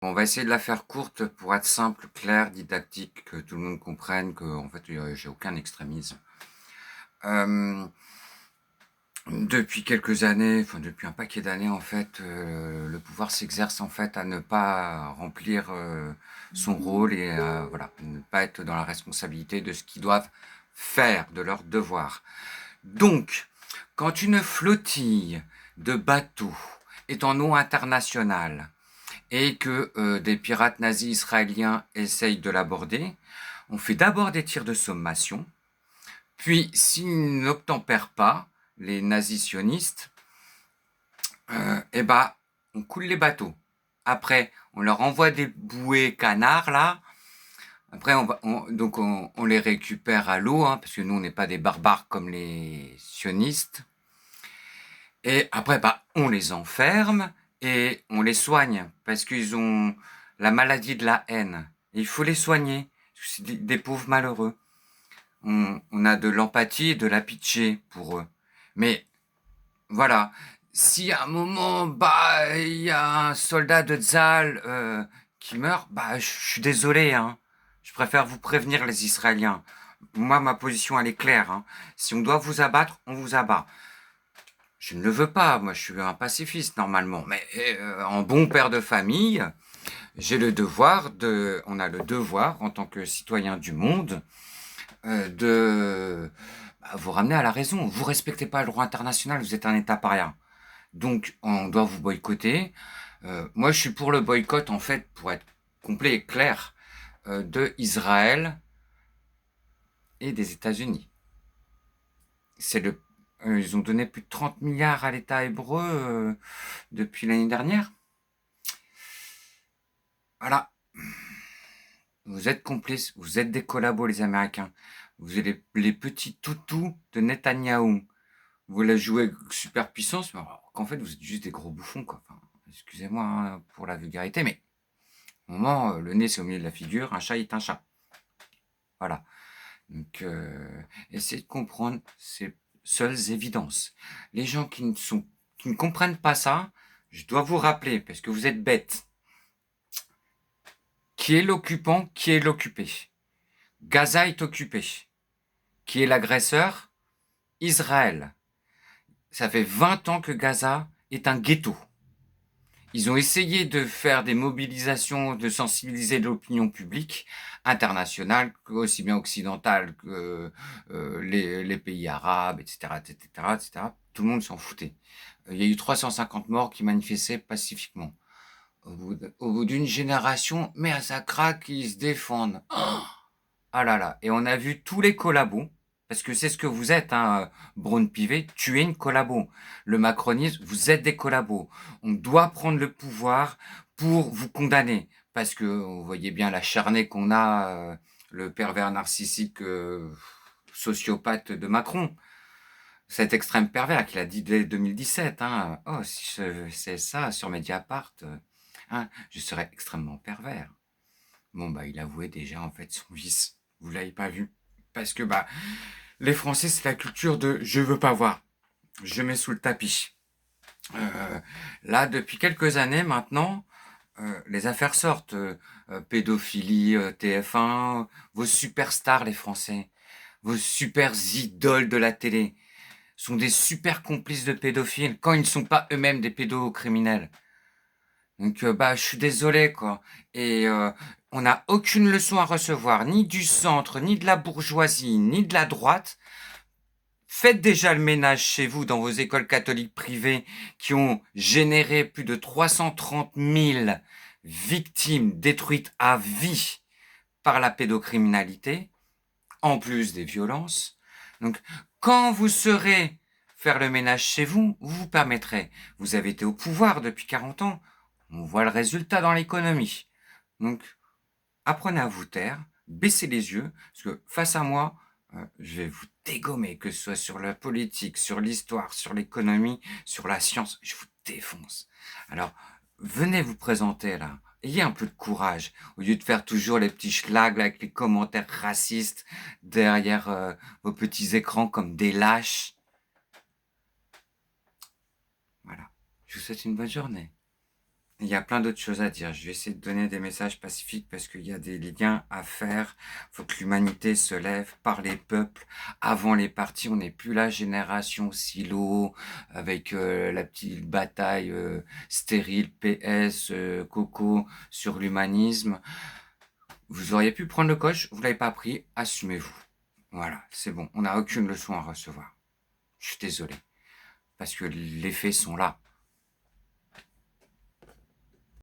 On va essayer de la faire courte pour être simple, clair, didactique, que tout le monde comprenne qu'en fait, j'ai aucun extrémisme. Hem, Depuis quelques années, enfin depuis un paquet d'années en fait, le pouvoir s'exerce en fait à ne pas remplir, son rôle et voilà, ne pas être dans la responsabilité de ce qu'ils doivent faire, de leur devoir. Donc, quand une flottille de bateaux est en eau internationale et que des pirates nazis israéliens essayent de l'aborder, on fait d'abord des tirs de sommation, puis s'ils n'obtempèrent pas, les nazis sionistes, eh ben, on coule les bateaux. Après, on leur envoie des bouées canards, là. Après, on les récupère à l'eau, hein, parce que nous, on n'est pas des barbares comme les sionistes. Et après, bah, on les enferme et on les soigne parce qu'ils ont la maladie de la haine. Et il faut les soigner. C'est des pauvres malheureux. On a de l'empathie et de la pitié pour eux. Mais voilà, si à un moment, bah, il y a un soldat de Tzal qui meurt, bah, je suis désolé, hein. Je préfère vous prévenir, les Israéliens. Moi, ma position, elle est claire, hein. Si on doit vous abattre, on vous abat. Je ne le veux pas, moi je suis un pacifiste normalement, mais en bon père de famille, on a le devoir en tant que citoyen du monde de vous ramener à la raison. Vous respectez pas le droit international, vous êtes un État paria. Donc on doit vous boycotter. Moi je suis pour le boycott en fait, pour être complet et clair, de Israël et des États-Unis. Ils ont donné plus de 30 milliards à l'État hébreu depuis l'année dernière. Voilà, vous êtes complices, vous êtes des collabos, les Américains. Vous êtes les petits toutous de Netanyahou. Vous voulez jouer avec superpuissance, mais qu'en fait, vous êtes juste des gros bouffons, quoi. Enfin, excusez-moi hein, pour la vulgarité, mais au moment, le nez, c'est au milieu de la figure, un chat est un chat. Voilà. Donc, essayez de comprendre ces seules évidences. Les gens qui ne comprennent pas ça, je dois vous rappeler, parce que vous êtes bêtes, qui est l'occupant, qui est l'occupé. Gaza est occupé. Qui est l'agresseur? Israël. Ça fait 20 ans que Gaza est un ghetto. Ils ont essayé de faire des mobilisations, de sensibiliser l'opinion publique internationale, aussi bien occidentale que les pays arabes, etc., etc., etc. Tout le monde s'en foutait. Il y a eu 350 morts qui manifestaient pacifiquement. Au bout d'une génération, mais ça craque, ils se défendent. Oh, ah là là, et on a vu tous les collabos, parce que c'est ce que vous êtes, hein, Braun Pivet, tu es une collabo. Le macronisme, vous êtes des collabos. On doit prendre le pouvoir pour vous condamner, parce que vous voyez bien l'acharné qu'on a, le pervers narcissique sociopathe de Macron, cet extrême pervers qu'il a dit dès 2017, hein, oh, si c'est ça sur Mediapart, hein, je serais extrêmement pervers. Bon, bah, il avouait déjà, en fait, son vice. Vous l'avez pas vu. Parce que, bah, les Français, c'est la culture de je veux pas voir. Je mets sous le tapis. Là, depuis quelques années maintenant, les affaires sortent. Pédophilie, TF1, vos superstars, les Français, vos super idoles de la télé, sont des super complices de pédophiles quand ils ne sont pas eux-mêmes des pédocriminels. Donc, bah, je suis désolé, quoi. Et on n'a aucune leçon à recevoir, ni du centre, ni de la bourgeoisie, ni de la droite. Faites déjà le ménage chez vous dans vos écoles catholiques privées qui ont généré plus de 330 000 victimes détruites à vie par la pédocriminalité, en plus des violences. Donc, quand vous saurez faire le ménage chez vous, vous vous permettrez. Vous avez été au pouvoir depuis 40 ans. On voit le résultat dans l'économie. Donc, apprenez à vous taire, baissez les yeux, parce que face à moi, je vais vous dégommer, que ce soit sur la politique, sur l'histoire, sur l'économie, sur la science, je vous défonce. Alors, venez vous présenter là. Ayez un peu de courage, au lieu de faire toujours les petits schlags avec les commentaires racistes derrière vos petits écrans comme des lâches. Voilà. Je vous souhaite une bonne journée. Il y a plein d'autres choses à dire. Je vais essayer de donner des messages pacifiques parce qu'il y a des liens à faire. Il faut que l'humanité se lève par les peuples. Avant les partis, on n'est plus la génération silo avec la petite bataille stérile PS, Coco sur l'humanisme. Vous auriez pu prendre le coche, vous l'avez pas pris, assumez-vous. Voilà, c'est bon. On n'a aucune leçon à recevoir. Je suis désolé. Parce que les faits sont là.